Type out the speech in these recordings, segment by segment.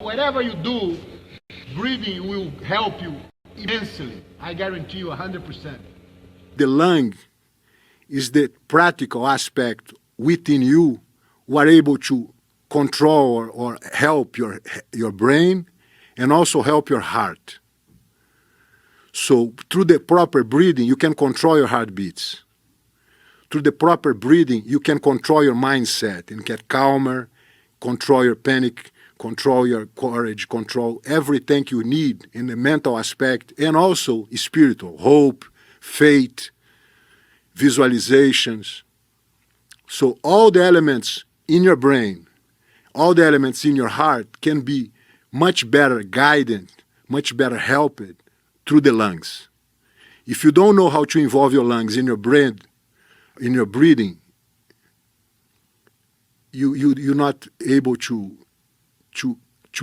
Whatever you do, breathing will help you immensely. I guarantee you 100%. The lung is the practical aspect within you who are able to control or help your brain and also help your heart. So through the proper breathing, you can control your heartbeats. Through the proper breathing, you can control your mindset and get calmer, control your panic, control your courage, control everything you need in the mental aspect and also spiritual, hope, faith, visualizations. So all the elements in your brain, all the elements in your heart can be much better guided, much better helped through the lungs. If you don't know how to involve your lungs in your brain, in your breathing, you're not able to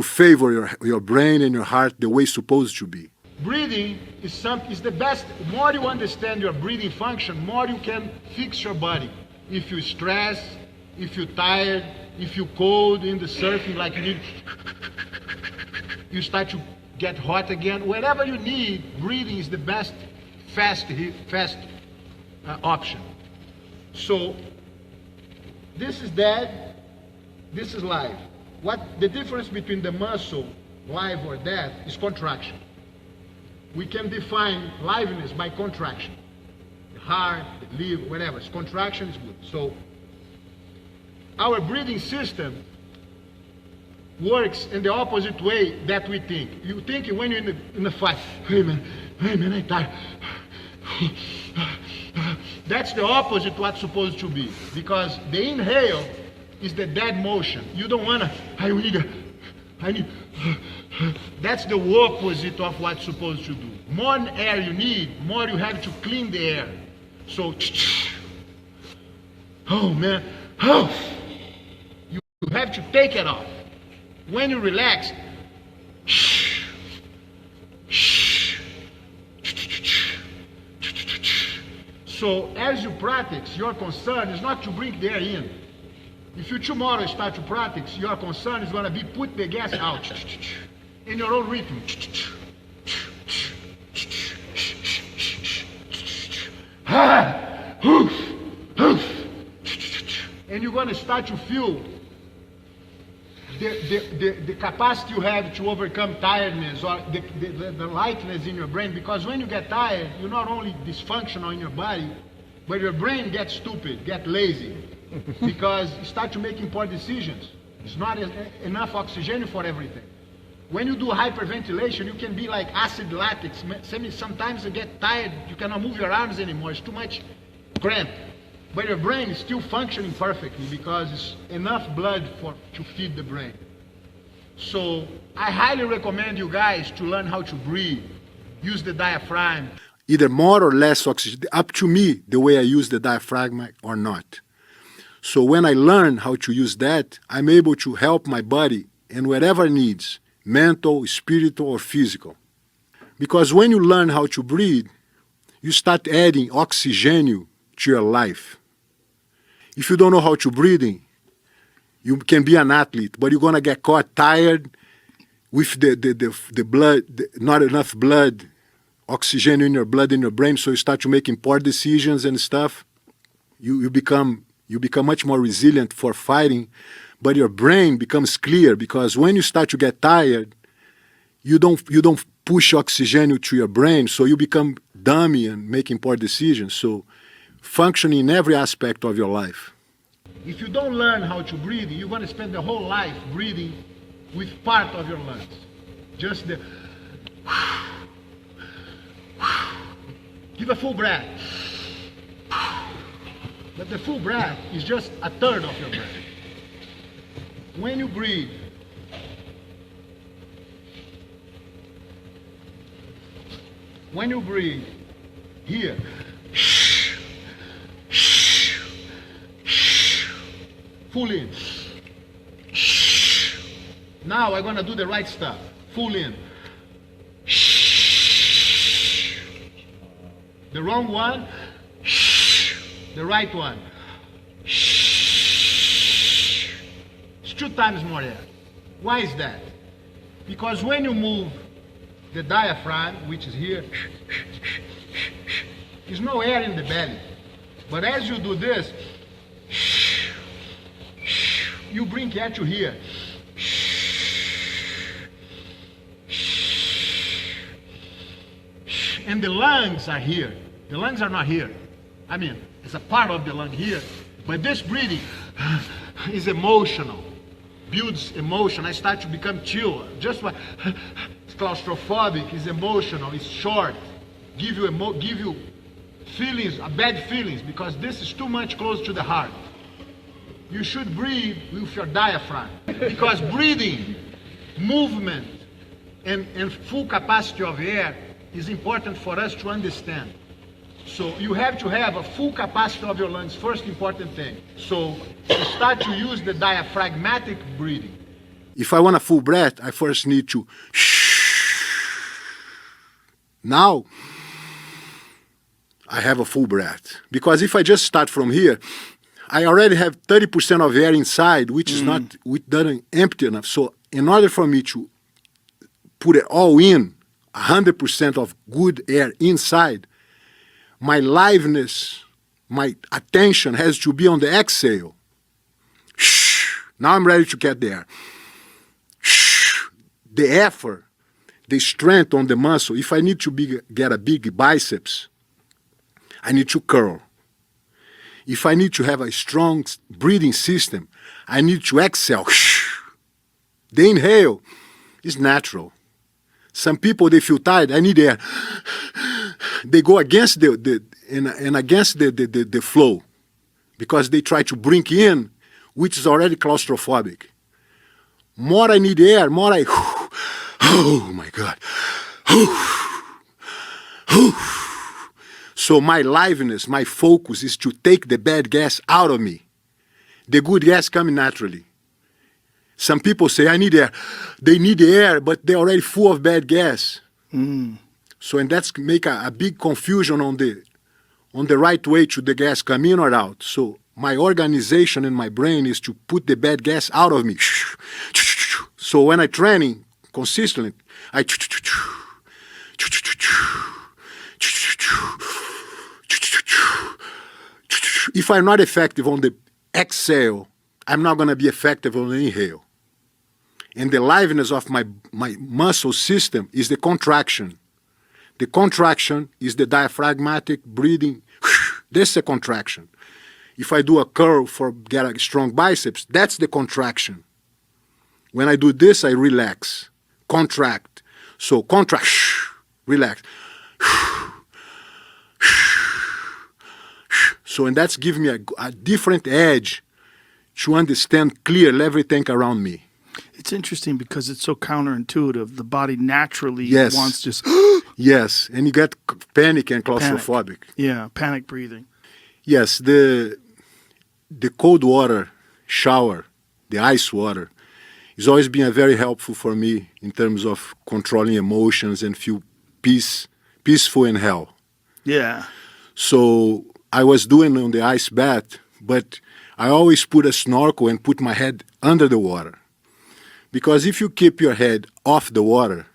favor your brain and your heart the way it's supposed to be. Breathing is the best. The more you understand your breathing function, more you can fix your body. If you're stressed, if you're tired, if you're cold in the surfing, like you start to get hot again. Whatever you need, breathing is the best fast option. So this is dead, this is live. What the difference between the muscle, live or dead, is contraction. We can define liveness by contraction. The heart, the liver, whatever. Contraction is good. So our breathing system works in the opposite way that we think. You think when you're in the fight, hey man, I'm tired. That's the opposite of what's supposed to be. Because the inhale is the dead motion. You don't want to, I need, that's the opposite of what's supposed to do. More air you need, more you have to clean the air. So, oh man, oh, you have to take it off. When you relax, so as you practice, your concern is not to bring the air in. If you tomorrow start to practice, your concern is going to be put the gas out in your own rhythm. And you're going to start to feel the capacity you have to overcome tiredness or the lightness in your brain. Because when you get tired, you're not only dysfunctional in your body, but your brain gets stupid, gets lazy. Because you start to making poor decisions. It's not enough oxygen for everything. When you do hyperventilation, you can be like acid latex. Sometimes you get tired, you cannot move your arms anymore. It's too much cramp. But your brain is still functioning perfectly because it's enough blood to feed the brain. So I highly recommend you guys to learn how to breathe. Use the diaphragm. Either more or less oxygen, up to me, the way I use the diaphragm or not. So when I learn how to use that, I'm able to help my body in whatever needs, mental, spiritual, or physical. Because when you learn how to breathe, you start adding oxygen to your life. If you don't know how to breathe, you can be an athlete, but you're going to get caught tired with the blood, not enough blood, oxygen in your blood, in your brain, so you start to making poor decisions and stuff. You become much more resilient for fighting, but your brain becomes clear because when you start to get tired, you don't push oxygen to your brain, so you become dummy and making poor decisions. So functioning in every aspect of your life. If you don't learn how to breathe, you're going to spend the whole life breathing with part of your lungs. Just the give a full breath. But the full breath is just a third of your breath. When you breathe, here, full in. Now I'm going to do the right stuff. Full in. The wrong one. The right one. It's 2 times more air. Why is that? Because when you move the diaphragm, which is here, there's no air in the belly. But as you do this, you bring air to here. And the lungs are here. The lungs are not here. I mean, it's a part of the lung here. But this breathing is emotional, builds emotion. I start to become chill. Just like it's claustrophobic, it's emotional, it's short. Give you feelings, bad feelings, because this is too much close to the heart. You should breathe with your diaphragm. Because breathing, movement, and full capacity of air is important for us to understand. So you have to have a full capacity of your lungs, first important thing. So you start to use the diaphragmatic breathing. If I want a full breath, I first need to now I have a full breath. Because if I just start from here, I already have 30% of air inside, which is not, which doesn't empty enough. So in order for me to put it all in, 100% of good air inside, my liveness, my attention has to be on the exhale. Now I'm ready to get there. The effort, the strength on the muscle. If I need to get a big biceps, I need to curl. If I need to have a strong breathing system, I need to exhale. The inhale is natural. Some people, they feel tired, I need air. They go against the flow because they try to bring in, which is already claustrophobic. More I need air, more I, oh my God. So my liveness, my focus is to take the bad gas out of me. The good gas coming naturally. Some people say, I need air. They need air, but they're already full of bad gas. So, and that's make a big confusion on the right way to the gas come in or out. So my organization in my brain is to put the bad gas out of me. So when I training consistently, I if I'm not effective on the exhale, I'm not going to be effective on the inhale. And the liveness of my muscle system is the contraction. The contraction is the diaphragmatic breathing. This is a contraction. If I do a curl for get a strong biceps, that's the contraction. When I do this, I relax, contract. So contract, relax. So, and that's giving me a different edge to understand clearly everything around me. It's interesting because it's so counterintuitive. The body naturally wants just... Yes, and you get panic and claustrophobic. Panic. Yeah, panic breathing. Yes, the cold water shower, the ice water, has always been very helpful for me in terms of controlling emotions and feel peaceful in hell. Yeah. So I was doing on the ice bath, but I always put a snorkel and put my head under the water. Because if you keep your head off the water,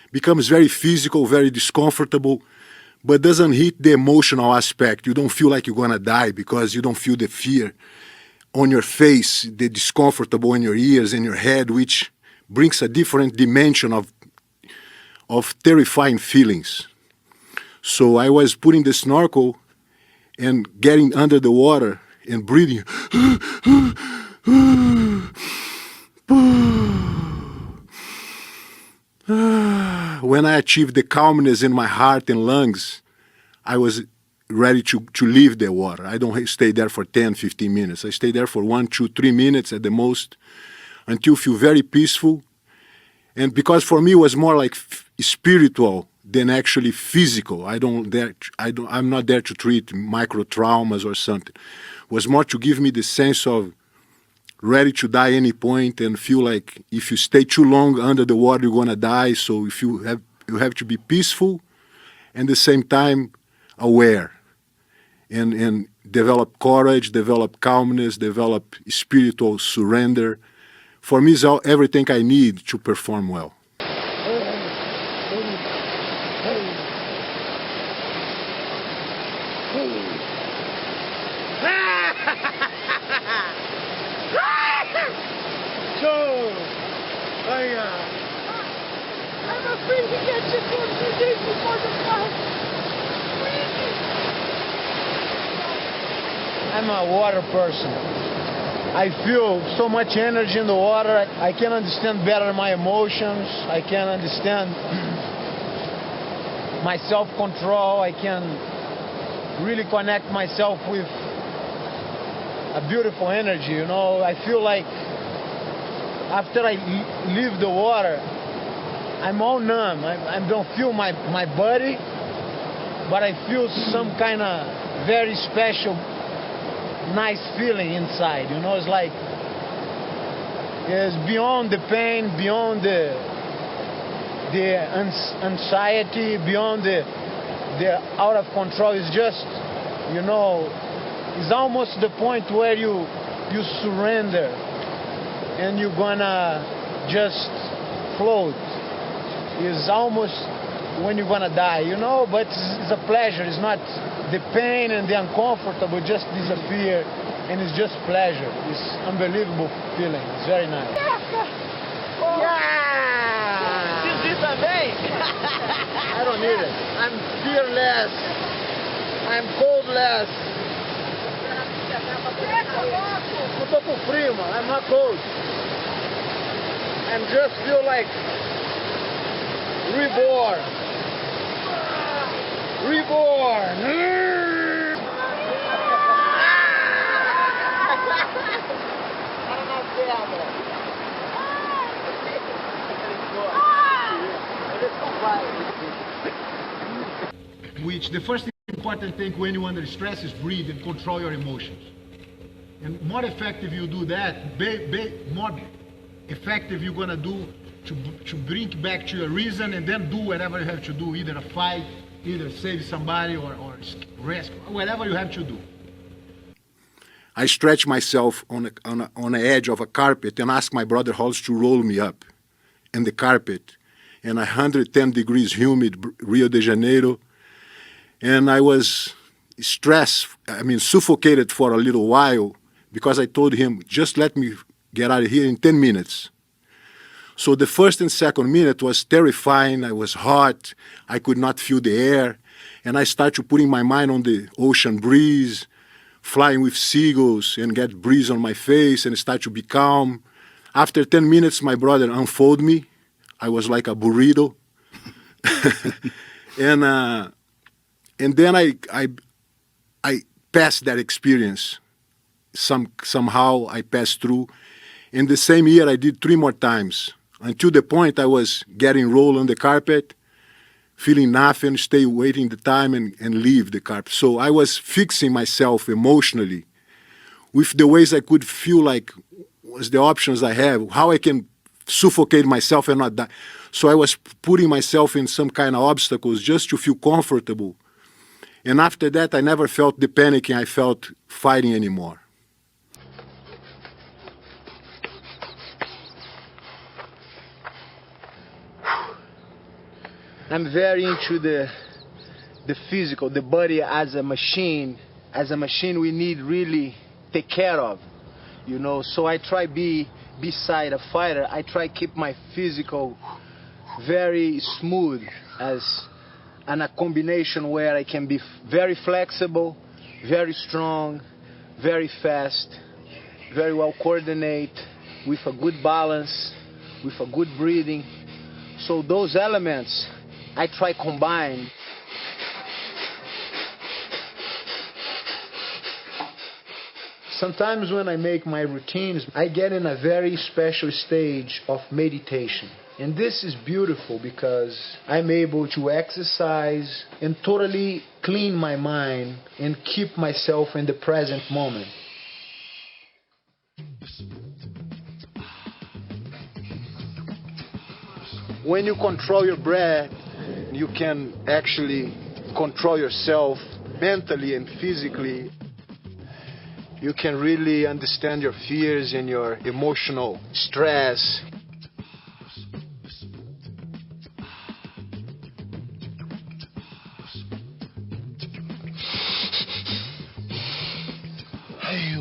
it becomes very physical, very discomfortable, but doesn't hit the emotional aspect. You don't feel like you're going to die because you don't feel the fear on your face, the discomfortable in your ears and your head, which brings a different dimension of terrifying feelings. So I was putting the snorkel and getting under the water and breathing. When I achieved the calmness in my heart and lungs, I was ready to leave the water. I don't stay there for 10, 15 minutes. I stay there for 1, 2, 3 minutes at the most until I feel very peaceful. And because for me it was more like spiritual than actually physical. I'm not there to treat micro traumas or something. It was more to give me the sense of ready to die any point and feel like if you stay too long under the water, you're going to die. So if you have to be peaceful and at the same time aware and develop courage, develop calmness, develop spiritual surrender. For me, it's everything I need to perform well. I'm afraid to get you for 2 days before the fight. I'm a water person. I feel so much energy in the water. I can understand better my emotions. I can understand my self-control. I can really connect myself with a beautiful energy, you know. I feel like after I leave the water, I'm all numb. I don't feel my body, but I feel some kind of very special, nice feeling inside. You know, it's like it's beyond the pain, beyond the anxiety, beyond the out of control. It's just, you know, it's almost the point where you surrender and you're gonna just float. It's almost when you're gonna die, you know, but it's a pleasure. It's not the pain and the uncomfortable just disappear, and it's just pleasure. It's unbelievable feeling. It's very nice. Yeah! This também? I don't need it. I'm fearless. I'm coldless. Não tô com frio, man. I'm not cold. I just feel like reborn. Which the first important thing when you're under stress is breathe and control your emotions. And more effective you do that, more effective you're gonna do to bring back to your reason and then do whatever you have to do, either a fight, either save somebody or rescue, whatever you have to do. I stretch myself on the edge of a carpet and ask my brother Hollis to roll me up in the carpet in 110 degrees humid Rio de Janeiro. And I was stressed, suffocated for a little while because I told him, just let me get out of here in 10 minutes. So the first and second minute was terrifying. I was hot. I could not feel the air. And I started putting my mind on the ocean breeze, flying with seagulls and get breeze on my face and start to be calm. After 10 minutes, my brother unfolded me. I was like a burrito. And then I passed that experience. Somehow I passed through. In the same year, I did 3 more times, until the point I was getting rolled on the carpet, feeling nothing, stay waiting the time and leave the carpet. So I was fixing myself emotionally with the ways I could feel like was the options I have, how I can suffocate myself and not die. So I was putting myself in some kind of obstacles just to feel comfortable. And after that, I never felt the panicking I felt fighting anymore. I'm very into the physical, the body as a machine. As a machine, we need really take care of, you know. So I try beside a fighter. I try keep my physical very smooth and a combination where I can be very flexible, very strong, very fast, very well coordinate, with a good balance, with a good breathing. So those elements I try combine. Sometimes when I make my routines, I get in a very special stage of meditation. And this is beautiful because I'm able to exercise and totally clean my mind and keep myself in the present moment. When you control your breath, you can actually control yourself mentally and physically. You can really understand your fears and your emotional stress. Ay,